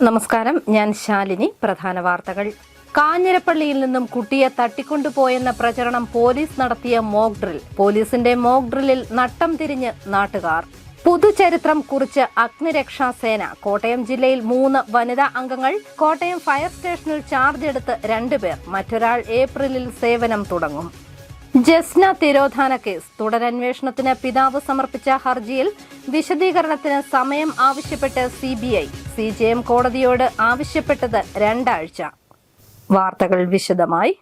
നമസ്കാരം, ഞാൻ ശാലിനി. പ്രധാന വാർത്തകൾ. കാഞ്ഞിരപ്പള്ളിയിൽ നിന്നും കുട്ടിയെ തട്ടിക്കൊണ്ടുപോയെന്ന പ്രചരണം പോലീസ് നടത്തിയ മോക്ക് ഡ്രിൽ. പോലീസിന്റെ മോക്ക് ഡ്രില്ലിൽ നട്ടം തിരിഞ്ഞ് നാട്ടുകാർ. പുതുചരിത്രം കുറിച്ച് അഗ്നിരക്ഷാസേന. കോട്ടയം ജില്ലയിൽ 3 വനിതാ അംഗങ്ങൾ. കോട്ടയം ഫയർ സ്റ്റേഷനിൽ ചാർജ് എടുത്ത് 2 പേർ. മറ്റൊരാൾ ഏപ്രിലിൽ സേവനം തുടങ്ങും. ജസ്ന തിരോധാന കേസ്. തുടരന്വേഷണത്തിന് പിതാവ് സമർപ്പിച്ച ഹർജിയിൽ വിശദീകരണത്തിന് സമയം ആവശ്യപ്പെട്ട് CBI. CJM കോടതിയോട് ആവശ്യപ്പെട്ടത് 2 ആഴ്ച. വാർത്തകൾ വിശദമായി.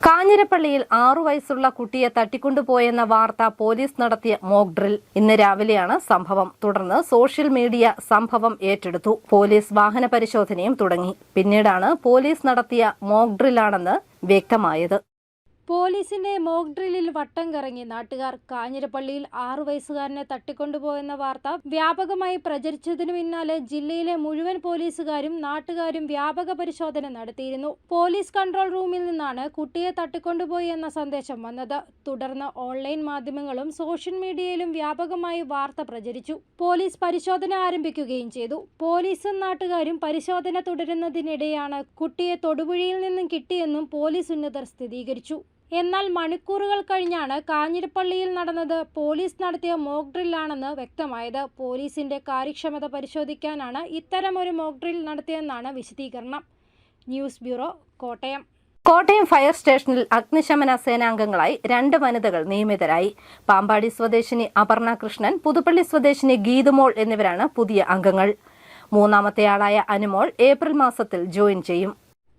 കാഞ്ഞിരപ്പള്ളിയിൽ 6 വയസ്സുള്ള കുട്ടിയെ തട്ടിക്കൊണ്ടുപോയെന്ന വാർത്ത പോലീസ് നടത്തിയ മോക്ക് ഡ്രിൽ. ഇന്ന് രാവിലെയാണ് സംഭവം. തുടർന്ന് സോഷ്യൽ മീഡിയ സംഭവം ഏറ്റെടുത്തു. പോലീസ് വാഹന പരിശോധനയും തുടങ്ങി. പിന്നീടാണ് പോലീസ് നടത്തിയ മോക്ക് ഡ്രില്ലാണെന്ന് വ്യക്തമായത്. പോലീസിന്റെ മോക്ക് ഡ്രില്ലിൽ വട്ടം കറങ്ങി നാട്ടുകാർ. കാഞ്ഞിരപ്പള്ളിയിൽ 6 വയസ്സുകാരനെ തട്ടിക്കൊണ്ടുപോയെന്ന വാർത്ത വ്യാപകമായി പ്രചരിച്ചതിനു പിന്നാലെ ജില്ലയിലെ മുഴുവൻ പോലീസുകാരും നാട്ടുകാരും വ്യാപക പരിശോധന നടത്തിയിരുന്നു. പോലീസ് കൺട്രോൾ റൂമിൽ നിന്നാണ് കുട്ടിയെ തട്ടിക്കൊണ്ടുപോയി എന്ന സന്ദേശം വന്നത്. തുടർന്ന് ഓൺലൈൻ മാധ്യമങ്ങളും സോഷ്യൽ മീഡിയയിലും വ്യാപകമായി വാർത്ത പ്രചരിച്ചു. പോലീസ് പരിശോധന ആരംഭിക്കുകയും ചെയ്തു. പോലീസും നാട്ടുകാരും പരിശോധന തുടരുന്നതിനിടെയാണ് കുട്ടിയെ തൊടുപുഴയിൽ നിന്നും കിട്ടിയെന്നും പോലീസ് ഉന്നതർ സ്ഥിരീകരിച്ചു. എന്നാൽ മണിക്കൂറുകൾ കഴിഞ്ഞാണ് കാഞ്ഞിരപ്പള്ളിയിൽ നടന്നത് പോലീസ് നടത്തിയ മോക്ക് ഡ്രില്ലാണെന്ന് വ്യക്തമായത്. പോലീസിന്റെ കാര്യക്ഷമത പരിശോധിക്കാനാണ് ഇത്തരമൊരു മോക്ക് ഡ്രിൽ നടത്തിയെന്നാണ് വിശദീകരണം. News bureau, Kottayam. Kottayam fire സ്റ്റേഷനിൽ അഗ്നിശമന സേനാംഗങ്ങളായി 2 വനിതകൾ നിയമിതരായി. പാമ്പാടി സ്വദേശിനി അപർണ കൃഷ്ണൻ, പുതുപ്പള്ളി സ്വദേശിനി ഗീതുമോൾ എന്നിവരാണ് പുതിയ അംഗങ്ങൾ. 3ാമത്തെയാളായ അനുമോൾ ഏപ്രിൽ മാസത്തിൽ ജോയിൻ ചെയ്യും.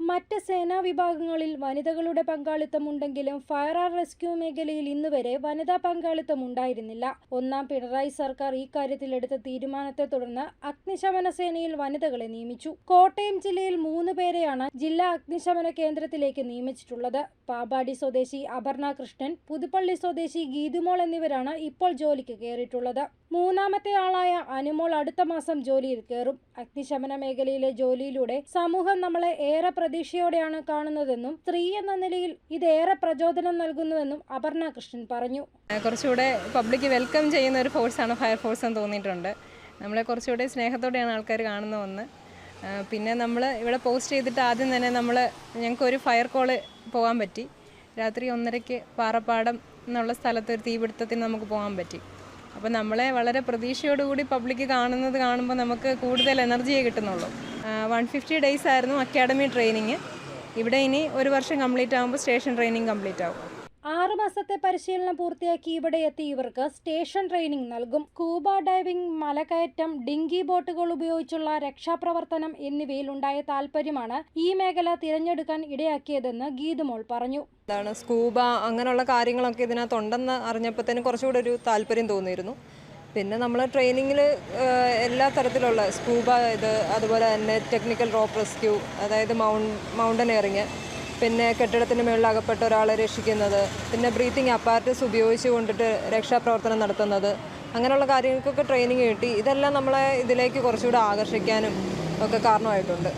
മറ്റ് സേനാ വിഭാഗങ്ങളിൽ വനിതകളുടെ പങ്കാളിത്തമുണ്ടെങ്കിലും ഫയർ ആൻഡ് റെസ്ക്യൂ മേഖലയിൽ ഇന്നുവരെ വനിതാ പങ്കാളിത്തം ഉണ്ടായിരുന്നില്ല. 1ാം പിണറായി സർക്കാർ ഈ കാര്യത്തിൽ എടുത്ത തീരുമാനത്തെ തുടർന്ന് അഗ്നിശമന സേനയിൽ വനിതകളെ നിയമിച്ചു. കോട്ടയം ജില്ലയിൽ 3 പേരെയാണ് ജില്ലാ അഗ്നിശമന കേന്ദ്രത്തിലേക്ക് നിയമിച്ചിട്ടുള്ളത്. പാമ്പാടി സ്വദേശി അപർണ കൃഷ്ണൻ, പുതുപ്പള്ളി സ്വദേശി ഗീതുമോൾ എന്നിവരാണ് ഇപ്പോൾ ജോലിക്ക് കയറിയിട്ടുള്ളത്. 3ാമത്തെ ആളായ അനുമോൾ അടുത്ത മാസം ജോലിയിൽ കയറും. അഗ്നിശമന മേഖലയിലെ ജോലിയിലൂടെ സമൂഹം നമ്മളെ ഏറെ പ്രതീക്ഷയോടെയാണ് കാണുന്നതെന്നും സ്ത്രീ എന്ന നിലയിൽ ഇതേറെ പ്രചോദനം നൽകുന്നുവെന്നും അപർണ കൃഷ്ണൻ പറഞ്ഞു. കുറച്ചുകൂടെ പബ്ലിക് വെൽക്കം ചെയ്യുന്ന ഒരു ഫോഴ്സാണ് ഫയർ ഫോഴ്സ് എന്ന് തോന്നിയിട്ടുണ്ട്. നമ്മളെ കുറച്ചുകൂടെ സ്നേഹത്തോടെയാണ് ആൾക്കാർ കാണുന്നതെന്ന്. പിന്നെ നമ്മൾ ഇവിടെ പോസ്റ്റ് ചെയ്തിട്ട് ആദ്യം തന്നെ ഞങ്ങൾക്കൊരു ഫയർ കോള് പോകാൻ പറ്റി. രാത്രി 1:30 പാറപ്പാടം എന്നുള്ള സ്ഥലത്ത് ഒരു തീപിടുത്തത്തിന് നമുക്ക് പോകാൻ പറ്റി. അപ്പോൾ നമ്മളെ വളരെ പ്രതീക്ഷയോടുകൂടി പബ്ലിക് കാണുമ്പോൾ നമുക്ക് കൂടുതൽ എനർജിയെ കിട്ടുന്നുള്ളൂ. 150 days ആയിരുന്നു അക്കാഡമി ട്രെയിനിങ്. ഇവിടെ ഇനി 1 വർഷം കംപ്ലീറ്റ് ആകുമ്പോൾ സ്റ്റേഷൻ ട്രെയിനിങ് കംപ്ലീറ്റ് ആവും. 6 മാസത്തെ പരിശീലനം പൂർത്തിയാക്കി ഇവിടെ എത്തിയ ഇവർക്ക് സ്റ്റേഷൻ ട്രെയിനിങ് നൽകും. സ്കൂബ ഡൈവിംഗ്, മലകയറ്റം, ഡിങ്കി ബോട്ടുകൾ ഉപയോഗിച്ചുള്ള രക്ഷാപ്രവർത്തനം എന്നിവയിൽ ഉണ്ടായ താല്പര്യമാണ് ഈ മേഖല തിരഞ്ഞെടുക്കാൻ ഇടയാക്കിയതെന്ന് ഗീതുമോൾ പറഞ്ഞു. സ്കൂബ അങ്ങനെയുള്ള കാര്യങ്ങളൊക്കെ ഇതിനകത്തുണ്ടെന്ന് അറിഞ്ഞപ്പോഴത്തേനും കുറച്ചുകൂടെ ഒരു താല്പര്യം തോന്നിയിരുന്നു. പിന്നെ നമ്മൾ ട്രെയിനിങ്ങിൽ എല്ലാ തരത്തിലുള്ള സ്കൂബ അതുപോലെ തന്നെ ടെക്നിക്കൽ റോപ്പ് റെസ്ക്യൂ, അതായത് മൗണ്ടനറിങ്, പിന്നെ കെട്ടിടത്തിന് മുകളിൽ അകപ്പെട്ട ഒരാളെ രക്ഷിക്കുന്നത്, പിന്നെ ബ്രീത്തിങ് അപ്പാരറ്റസ് ഉപയോഗിച്ച് കൊണ്ടിട്ട് രക്ഷാപ്രവർത്തനം നടത്തുന്നത്, അങ്ങനെയുള്ള കാര്യങ്ങൾക്കൊക്കെ ട്രെയിനിങ് കിട്ടി. ഇതെല്ലാം നമ്മളെ ഇതിലേക്ക് കുറച്ചുകൂടെ ആകർഷിക്കാനും ഒക്കെ കാരണമായിട്ടുണ്ട്.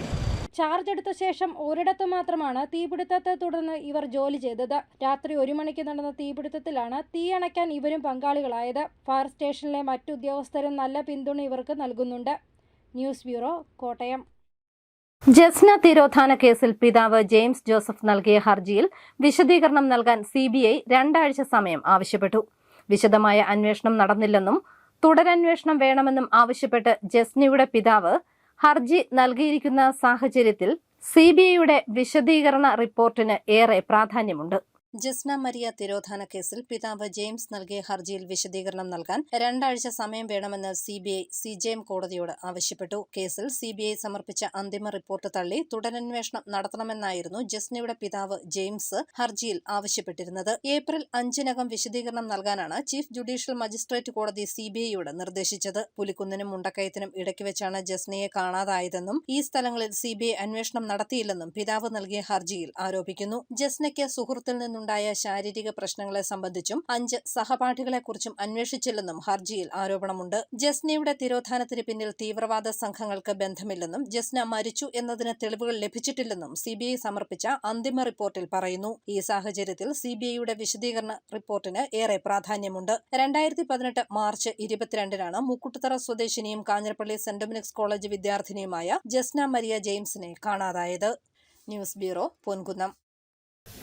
ചാർജ് എടുത്ത ശേഷം ഒരിടത്ത് മാത്രമാണ് തീപിടുത്തത്തെ തുടർന്ന് ഇവർ ജോലി ചെയ്തത്. രാത്രി 1 മണിക്ക് നടന്ന തീപിടുത്തത്തിലാണ് തീയണയ്ക്കാൻ ഇവരും പങ്കാളികളായത്. ഫയർ സ്റ്റേഷനിലെ മറ്റു ഉദ്യോഗസ്ഥരും നല്ല പിന്തുണ ഇവർക്ക് നൽകുന്നുണ്ട്. News bureau, Kottayam. ജസ്ന തിരോധാന കേസിൽ പിതാവ് ജെയിംസ് ജോസഫ് നൽകിയ ഹർജിയിൽ വിശദീകരണം നൽകാൻ CBI 2 ആഴ്ച സമയം ആവശ്യപ്പെട്ടു. വിശദമായ അന്വേഷണം നടന്നില്ലെന്നും തുടരന്വേഷണം വേണമെന്നും ആവശ്യപ്പെട്ട് ജസ്നയുടെ പിതാവ് ഹർജി നൽകിയിരിക്കുന്ന സാഹചര്യത്തിൽ CBIയുടെ വിശദീകരണ റിപ്പോർട്ടിന് ഏറെ പ്രാധാന്യമുണ്ട്. ജസ്ന മരിയ തിരോധാന കേസിൽ പിതാവ് ജെയിംസ് നൽകിയ ഹർജിയിൽ വിശദീകരണം നൽകാൻ 2 ആഴ്ച സമയം വേണമെന്ന് CBI CJM കോടതിയോട് ആവശ്യപ്പെട്ടു. കേസിൽ CBI സമർപ്പിച്ച അന്തിമ റിപ്പോർട്ട് തള്ളി തുടരന്വേഷണം നടത്തണമെന്നായിരുന്നു ജസ്നയുടെ പിതാവ് ജെയിംസ് ഹർജിയിൽ ആവശ്യപ്പെട്ടിരുന്നത്. ഏപ്രിൽ 5-നകം വിശദീകരണം നൽകാനാണ് ചീഫ് ജുഡീഷ്യൽ മജിസ്ട്രേറ്റ് കോടതി CBIയോട് നിർദ്ദേശിച്ചത്. പുലിക്കുന്നിനും മുണ്ടക്കയത്തിനും ഇടയ്ക്ക് വെച്ചാണ് ജസ്നയെ കാണാതായതെന്നും ഈ സ്ഥലങ്ങളിൽ CBI അന്വേഷണം നടത്തിയില്ലെന്നും പിതാവ് നൽകിയ ഹർജിയിൽ ആരോപിക്കുന്നു. ജസ്നയ്ക്ക് സുഹൃത്തിൽ നിന്നും തുടർന്നുണ്ടായ ശാരീരിക പ്രശ്നങ്ങളെ സംബന്ധിച്ചും 5 സഹപാഠികളെക്കുറിച്ചും അന്വേഷിച്ചില്ലെന്നും ഹർജിയിൽ ആരോപണമുണ്ട്. ജസ്നയുടെ തിരോധാനത്തിന് പിന്നിൽ തീവ്രവാദ സംഘങ്ങൾക്ക് ബന്ധമില്ലെന്നും ജസ്ന മരിച്ചു എന്നതിന് തെളിവുകൾ ലഭിച്ചിട്ടില്ലെന്നും സിബിഐ സമർപ്പിച്ച അന്തിമ റിപ്പോർട്ടിൽ പറയുന്നു. ഈ സാഹചര്യത്തിൽ സിബിഐയുടെ വിശദീകരണ റിപ്പോർട്ടിന് ഏറെ പ്രാധാന്യമുണ്ട്. 2018 മാർച്ച് 22-നാണ് മുക്കുട്ടുതറ സ്വദേശിനിയും കാഞ്ഞിരപ്പള്ളി സെന്റ് ഡൊമിനിക്സ് കോളേജ് വിദ്യാർത്ഥിനിയുമായ ജസ്ന മരിയ ജെയിംസിനെ കാണാതായത്. News bureau, Ponkunnam.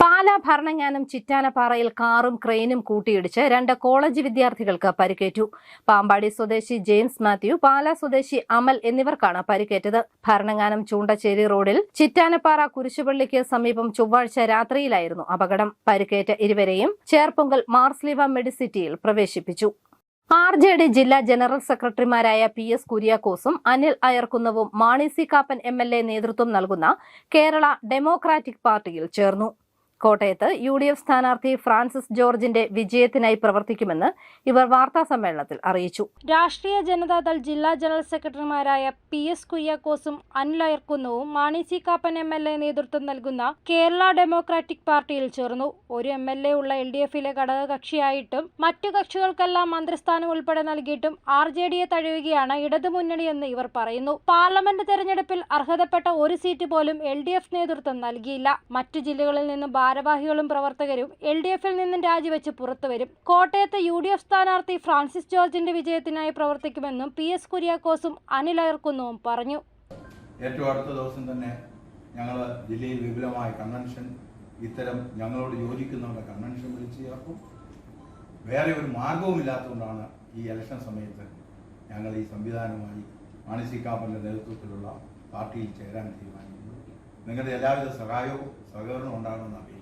പാലാ ഭരണങ്ങാനം ചിറ്റാനപ്പാറയിൽ കാറും ക്രെയിനും കൂട്ടിയിടിച്ച് 2 കോളേജ് വിദ്യാർത്ഥികൾക്ക് പരിക്കേറ്റു. പാമ്പാടി സ്വദേശി ജെയിംസ് മാത്യു, പാലാ സ്വദേശി അമൽ എന്നിവർക്കാണ് പരിക്കേറ്റത്. ഭരണങ്ങാനം ചൂണ്ടച്ചേരി റോഡിൽ ചിറ്റാനപ്പാറ കുരിശുപള്ളിക്ക് സമീപം ചൊവ്വാഴ്ച രാത്രിയിലായിരുന്നു അപകടം. പരിക്കേറ്റ ഇരുവരെയും ചേർപ്പൊങ്കൽ മാർസ്ലീവ മെഡിസിറ്റിയിൽ പ്രവേശിപ്പിച്ചു. RJD ജില്ലാ ജനറൽ സെക്രട്ടറിമാരായ PS കുര്യാക്കോസും അനിൽ അയർക്കുന്നവും മാണി സി കാപ്പൻ MLA നേതൃത്വം നൽകുന്ന കേരള ഡെമോക്രാറ്റിക് പാർട്ടിയിൽ ചേർന്നു. കോട്ടയത്ത് UDF സ്ഥാനാർത്ഥി ഫ്രാൻസിസ് ജോർജിന്റെ വിജയത്തിനായി പ്രവർത്തിക്കുമെന്ന് ഇവർ വാർത്താസമ്മേളനത്തിൽ അറിയിച്ചു. രാഷ്ട്രീയ ജനതാദൾ ജില്ലാ ജനറൽ സെക്രട്ടറിമാരായ PS കുര്യാക്കോസും അനിൽ അയർക്കുന്നവും മാണി സി കാപ്പൻ MLA നേതൃത്വം നൽകുന്ന കേരള ഡെമോക്രാറ്റിക് പാർട്ടിയിൽ ചേർന്നു. ഒരു MLA ഉള്ള LDF-ലെ ഘടകകക്ഷിയായിട്ടും മറ്റു കക്ഷികൾക്കെല്ലാം മന്ത്രിസ്ഥാനം ഉൾപ്പെടെ നൽകിയിട്ടും RJD-യെ തഴയുകയാണ് ഇടതുമുന്നണിയെന്ന് ഇവർ പറയുന്നു. പാർലമെന്റ് തെരഞ്ഞെടുപ്പിൽ അർഹതപ്പെട്ട ഒരു സീറ്റ് പോലും LDF നേതൃത്വം നൽകിയില്ല. മറ്റു ജില്ലകളിൽ നിന്നും ഭാരവാഹികളും പ്രവർത്തകരും LDF-ൽ നിന്നും രാജിവെച്ച് പുറത്തുവരും. കോട്ടയത്ത് UDF സ്ഥാനാർത്ഥി ഫ്രാൻസിസ് ജോർജിന്റെ വിജയത്തിനായി പ്രവർത്തിക്കുമെന്നും PS കുര്യാക്കോസും അനിൽ അയർക്കുന്നവും പറഞ്ഞു. ഏറ്റവും അടുത്ത ദിവസം തന്നെ ഞങ്ങൾ ജില്ലയിൽ വിപുലമായ കൺവെൻഷൻ, ഇത്തരം ഞങ്ങളോട് യോജിക്കുന്നവരുടെ കൺവെൻഷൻ വിളിച്ചു ചേർക്കും. വേറെ ഒരു മാർഗവുമില്ലാത്തതുകൊണ്ടാണ് ഈ ഇലക്ഷൻ സമയത്ത് ഞങ്ങൾ ഈ സംവിധാനമായി മാണി സി കാപ്പൻ്റെ നേതൃത്വത്തിലുള്ള പാർട്ടിയിൽ ചേരാൻ തീരുമാനിക്കുന്നത്. നിങ്ങളുടെ എല്ലാവിധ സഹായവും സഹകരണവും ഉണ്ടാകണമെന്ന് അപേക്ഷിക്കുന്നു.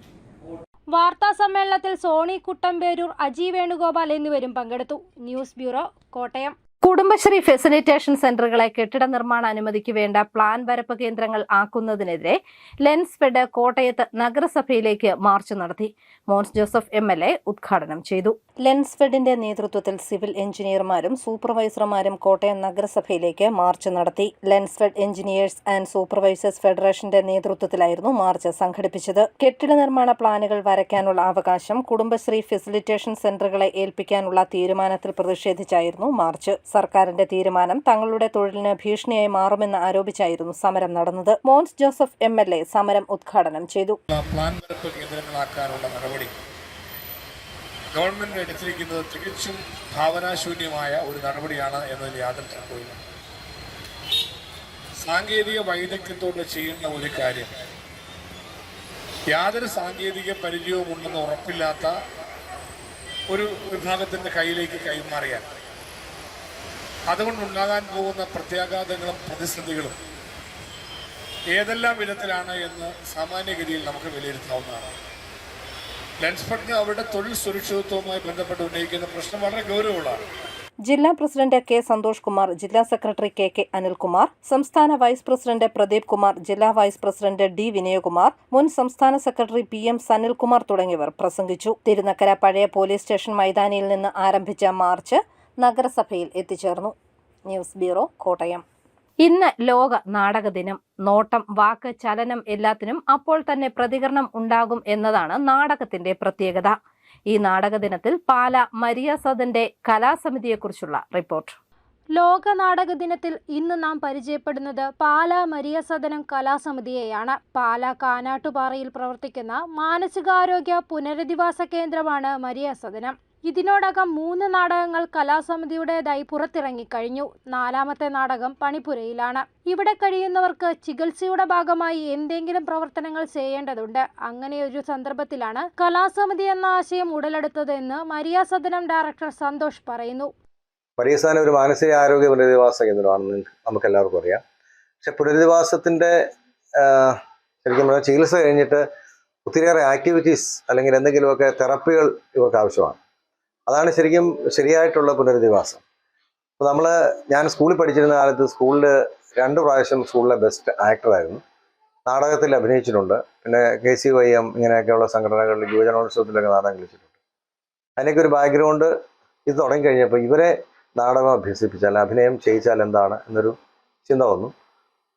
വാർത്താ സമ്മേളനത്തിൽ സോണി കുട്ടമ്പേരൂർ, അജി വേണുഗോപാൽ എന്നിവരും പങ്കെടുത്തു. News bureau, Kottayam. Kudumbashree facilitation സെന്ററുകളെ കെട്ടിട നിർമ്മാണ അനുമതിക്ക് വേണ്ട പ്ലാൻ വരപ്പ് കേന്ദ്രങ്ങൾ ആക്കുന്നതിനെതിരെ ലെൻസ്ഫെഡ് കോട്ടയത്ത് നഗരസഭയിലേക്ക് മാർച്ച് നടത്തി. മോൻസ് ജോസഫ് MLA ഉദ്ഘാടനം ചെയ്തു. ലെൻസ്ഫെഡിന്റെ നേതൃത്വത്തിൽ സിവിൽ എഞ്ചിനീയർമാരും സൂപ്പർവൈസർമാരും കോട്ടയം നഗരസഭയിലേക്ക് മാർച്ച് നടത്തി. ലെൻസ്ഫെഡ് എഞ്ചിനീയേഴ്സ് ആൻഡ് സൂപ്പർവൈസേഴ്സ് ഫെഡറേഷന്റെ നേതൃത്വത്തിലായിരുന്നു മാർച്ച് സംഘടിപ്പിച്ചത്. കെട്ടിട നിർമ്മാണ പ്ലാനുകൾ വരയ്ക്കാനുള്ള അവകാശം കുടുംബശ്രീ ഫെസിലിറ്റേഷൻ സെന്ററുകളെ ഏൽപ്പിക്കാനുള്ള തീരുമാനത്തിൽ പ്രതിഷേധിച്ചായിരുന്നു മാർച്ച്. സർക്കാരിന്റെ തീരുമാനം തങ്ങളുടെ തൊഴിലിന് ഭീഷണിയായി മാറുമെന്ന് ആരോപിച്ചായിരുന്നു സമരം നടന്നത്. മോൻസ് ജോസഫ് MLA സമരം ഉദ്ഘാടനം ചെയ്തു. പ്ലാൻ വരപ്പ് കേന്ദ്രങ്ങളാക്കാനുള്ള നടപടി ഗവൺമെന്റ് എടുത്തിരിക്കുന്നത് തികച്ചും ഭാവനാശൂന്യമായ ഒരു നടപടിയാണ് എന്നതിൽ യാതൊരു സംശയവുമില്ല. സാങ്കേതിക വൈദഗ്ധ്യത്തോടെ ചെയ്യുന്ന ഒരു കാര്യം യാതൊരു സാങ്കേതിക പരിചയവും ഉണ്ടെന്ന് ഉറപ്പില്ലാത്ത ഒരു വിഭാഗത്തിന്റെ കയ്യിലേക്ക് കൈമാറിയാൽ അതുകൊണ്ടുണ്ടാകാൻ പോകുന്ന പ്രത്യാഘാതങ്ങളും പ്രതിസന്ധികളും ഏതെല്ലാം വിധത്തിലാണ് എന്ന് സാമാന്യഗതിയിൽ നമുക്ക് വിലയിരുത്താവുന്നതാണ്. ലെൻസ്ഫെഡിന് അവരുടെ തൊഴിൽ സുരക്ഷിതത്വവുമായി ബന്ധപ്പെട്ട് ഉന്നയിക്കുന്ന പ്രശ്നം വളരെ ഗൗരവമുള്ളതാണ്. ജില്ലാ പ്രസിഡന്റ് K. സന്തോഷ് കുമാർ, ജില്ലാ സെക്രട്ടറി KK അനിൽകുമാർ, സംസ്ഥാന വൈസ് പ്രസിഡന്റ് പ്രദീപ് കുമാർ, ജില്ലാ വൈസ് പ്രസിഡന്റ് D. വിനയകുമാർ, മുൻ സംസ്ഥാന സെക്രട്ടറി PM സനിൽകുമാർ തുടങ്ങിയവർ പ്രസംഗിച്ചു. തിരുനക്കര പഴയ പോലീസ് സ്റ്റേഷൻ മൈതാനിയിൽ നിന്ന് ആരംഭിച്ച മാർച്ച് നഗരസഭയിൽ എത്തിച്ചേർന്നു. News bureau, Kottayam. ഇന്ന് ലോക നാടക ദിനം. നോട്ടം, വാക്ക്, ചലനം എല്ലാത്തിനും അപ്പോൾ തന്നെ പ്രതികരണം ഉണ്ടാകും എന്നതാണ് നാടകത്തിന്റെ പ്രത്യേകത. ഈ നാടക ദിനത്തിൽ പാലാ മരിയ സദന്റെ കലാസമിതിയെക്കുറിച്ചുള്ള റിപ്പോർട്ട്. ലോക നാടക ദിനത്തിൽ ഇന്ന് നാം പരിചയപ്പെടുന്നത് പാലാ മരിയ സദനം കലാസമിതിയെയാണ്. പാലാ കാനാട്ടുപാറയിൽ പ്രവർത്തിക്കുന്ന മാനസികാരോഗ്യ പുനരധിവാസ കേന്ദ്രമാണ് മരിയ സദനം. ഇതിനോടകം 3 നാടകങ്ങൾ കലാസമിതിയുടേതായി പുറത്തിറങ്ങിക്കഴിഞ്ഞു. 4ാമത്തെ നാടകം പണിപ്പുരയിലാണ്. ഇവിടെ കഴിയുന്നവർക്ക് ചികിത്സയുടെ ഭാഗമായി എന്തെങ്കിലും പ്രവർത്തനങ്ങൾ ചെയ്യേണ്ടതുണ്ട്. അങ്ങനെയൊരു സന്ദർഭത്തിലാണ് കലാസമിതി എന്ന ആശയം ഉടലെടുത്തതെന്ന് മരിയ സദനം ഡയറക്ടർ സന്തോഷ് പറയുന്നു. മരിയ സദനം ഒരു മാനസികാരോഗ്യ പുനരധിവാസ കേന്ദ്രമാണെന്ന് നമുക്ക് എല്ലാവർക്കും അറിയാം. പക്ഷെ പുനരധിവാസത്തിന്റെ ശരിക്കും പറഞ്ഞാൽ ചികിത്സ കഴിഞ്ഞിട്ട് ഒത്തിരിയേറെ ആക്ടിവിറ്റീസ് അല്ലെങ്കിൽ എന്തെങ്കിലുമൊക്കെ തെറപ്പികൾ ഇവർക്ക് ആവശ്യമാണ്. അതാണ് ശരിക്കും ശരിയായിട്ടുള്ള പുനരധിവാസം. അപ്പോൾ ഞാൻ സ്കൂളിൽ പഠിച്ചിരുന്ന കാലത്ത് സ്കൂളിൽ 2 പ്രാവശ്യം സ്കൂളിലെ ബെസ്റ്റ് ആക്ടറായിരുന്നു. നാടകത്തിൽ അഭിനയിച്ചിട്ടുണ്ട്. പിന്നെ KCYM ഇങ്ങനെയൊക്കെയുള്ള സംഘടനകളിൽ യുവജനോത്സവത്തിലൊക്കെ നാടകം കളിച്ചിട്ടുണ്ട്. അതിനൊക്കെ ഒരു ബാക്ക്ഗ്രൗണ്ട് ഇത് തുടങ്ങിക്കഴിഞ്ഞപ്പോൾ ഇവരെ നാടകം അഭ്യസിപ്പിച്ചാൽ, അഭിനയം ചെയ്യിച്ചാൽ എന്താണ് എന്നൊരു ചിന്ത വന്നു.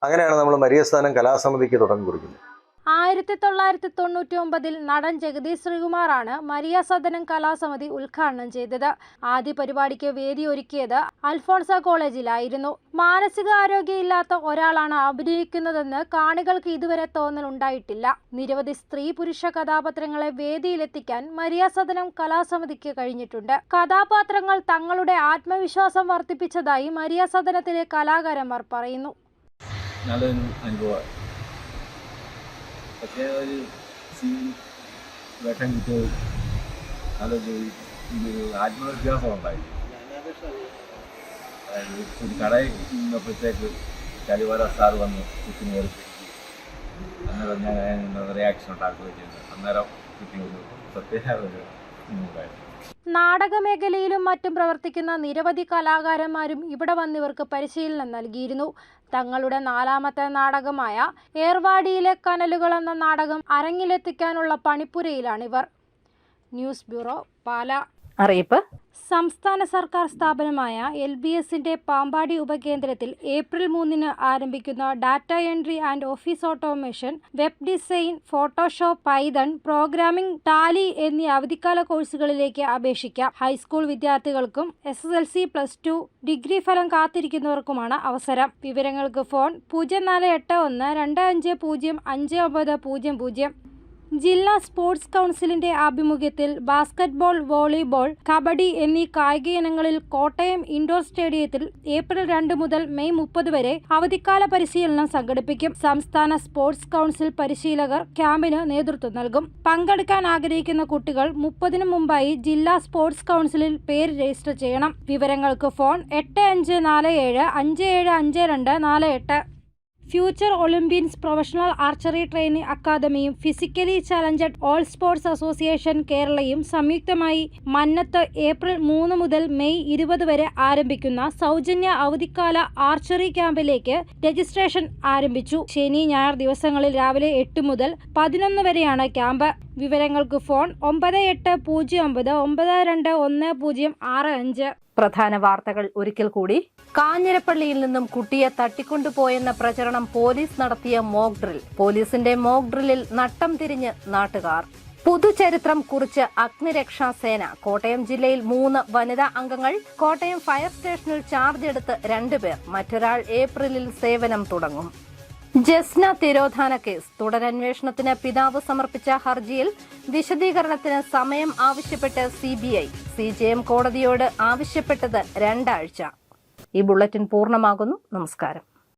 അങ്ങനെയാണ് നമ്മൾ മരിയ സദനം കലാസമിതിക്ക് തുടങ്ങി കുറിക്കുന്നത്. 1999 നടൻ ജഗദീഷ് ശ്രീകുമാറാണ് മരിയ സദനം കലാസമിതി ഉദ്ഘാടനം ചെയ്തത്. ആദ്യ പരിപാടിക്ക് വേദി ഒരുക്കിയത് അൽഫോൺസ കോളേജിലായിരുന്നു. മാനസികാരോഗ്യമില്ലാത്ത ഒരാളാണ് അഭിനയിക്കുന്നതെന്ന് കാണികൾക്ക് ഇതുവരെ തോന്നലുണ്ടായിട്ടില്ല. നിരവധി സ്ത്രീ പുരുഷ കഥാപാത്രങ്ങളെ വേദിയിലെത്തിക്കാൻ മരിയ സദനം കലാസമിതിക്ക് കഴിഞ്ഞിട്ടുണ്ട്. കഥാപാത്രങ്ങൾ തങ്ങളുടെ ആത്മവിശ്വാസം വർദ്ധിപ്പിച്ചതായി മരിയ സദനത്തിലെ കലാകാരന്മാർ പറയുന്നു. നല്ലൊരു അനുഭവമാണ്. പക്ഷേ ഒരു വേഷം കിട്ടിയത് നല്ലൊരു ആത്മവിശ്വാസം ഉണ്ടായി. ഒരു കടയിൽ നിന്നപ്പോഴത്തേക്ക് കലിവര സാർ വന്ന് കുട്ടിന് കയറി. അന്നേരം ഞാൻ റിയാക്ഷൻ ഉണ്ടാക്കുകയും ചെയ്തു. അന്നേരം കുട്ടി ഒരു പ്രത്യേക ഒരു ഉണ്ടായിരുന്നു. നാടകമേഖലയിലും മറ്റും പ്രവർത്തിക്കുന്ന നിരവധി കലാകാരന്മാരും ഇവിടെ വന്നിവർക്ക് പരിശീലനം നൽകിയിരുന്നു. തങ്ങളുടെ 4ാമത്തെ നാടകമായ ഏർവാടിയിലെ കനലുകൾ എന്ന നാടകം അരങ്ങിലെത്തിക്കാനുള്ള പണിപ്പുരയിലാണിവർ. News bureau, Pala. അറിയിപ്പ്: സംസ്ഥാന സർക്കാർ സ്ഥാപനമായ LBSന്റെ പാമ്പാടി ഉപകേന്ദ്രത്തിൽ ഏപ്രിൽ 3 ആരംഭിക്കുന്ന data entry and office automation, web design, Photoshop, Python, programming, Tally എന്നീ അവധിക്കാല കോഴ്സുകളിലേക്ക് അപേക്ഷിക്കാം. ഹൈസ്കൂൾ വിദ്യാർത്ഥികൾക്കും SSLC+2 ഡിഗ്രി ഫലം കാത്തിരിക്കുന്നവർക്കുമാണ് അവസരം. വിവരങ്ങൾക്ക് ഫോൺ 048125059000. ജില്ലാ സ്പോർട്സ് കൗൺസിലിന്റെ ആഭിമുഖ്യത്തിൽ ബാസ്കറ്റ്ബോൾ, വോളിബോൾ, കബഡി എന്നീ കായിക ഇനങ്ങളിൽ കോട്ടയം ഇൻഡോർ സ്റ്റേഡിയത്തിൽ ഏപ്രിൽ 2 മുതൽ മെയ് 30 വരെ അവധിക്കാല പരിശീലനം സംഘടിപ്പിക്കും. സംസ്ഥാന സ്പോർട്സ് കൗൺസിൽ പരിശീലകർ ക്യാമ്പിന് നേതൃത്വം നൽകും. പങ്കെടുക്കാൻ ആഗ്രഹിക്കുന്ന കുട്ടികൾ 30 മുമ്പായി ജില്ലാ സ്പോർട്സ് കൗൺസിലിൽ പേര് രജിസ്റ്റർ ചെയ്യണം. വിവരങ്ങൾക്ക് phone 8547575248. Future Olympians professional archery training അക്കാദമിയും physically challenged all sports association കേരളയും സംയുക്തമായി മന്നത്ത് ഏപ്രിൽ 3 മുതൽ മെയ് 20 വരെ ആരംഭിക്കുന്ന സൗജന്യ അവധിക്കാല ആർച്ചറി ക്യാമ്പിലേക്ക് രജിസ്ട്രേഷൻ ആരംഭിച്ചു. ശനി, ഞായർ ദിവസങ്ങളിൽ രാവിലെ 8 മുതൽ 11 വരെയാണ് ക്യാമ്പ്. വിവരങ്ങൾക്ക് ഫോൺ 9809291065. പ്രധാന വാർത്തകൾ ഒരിക്കൽ കൂടി. കാഞ്ഞിരപ്പള്ളിയിൽ നിന്നും കുട്ടിയെ തട്ടിക്കൊണ്ടുപോയെന്ന പ്രചരണം പോലീസ് നടത്തിയ മോക്ക് ഡ്രിൽ. പോലീസിന്റെ മോക്ക് ഡ്രില്ലിൽ നട്ടം തിരിഞ്ഞ് നാട്ടുകാർ. പുതുചരിത്രം കുറിച്ച് അഗ്നിരക്ഷാസേന. കോട്ടയം ജില്ലയിൽ 3 വനിതാ അംഗങ്ങൾ. കോട്ടയം ഫയർ സ്റ്റേഷനിൽ ചാർജ് എടുത്ത് 2 പേർ. മറ്റൊരാൾ ഏപ്രിലിൽ സേവനം തുടങ്ങും. ജസ്ന തിരോധാന കേസ് തുടരന്വേഷണത്തിന് പിതാവ് സമർപ്പിച്ച ഹർജിയിൽ വിശദീകരണത്തിന് സമയം ആവശ്യപ്പെട്ട് CBI. CJM കോടതിയോട് ആവശ്യപ്പെട്ടത് 2 ആഴ്ച. ഈ ബുള്ളറ്റിൻ പൂർണ്ണമാകുന്നു. നമസ്കാരം.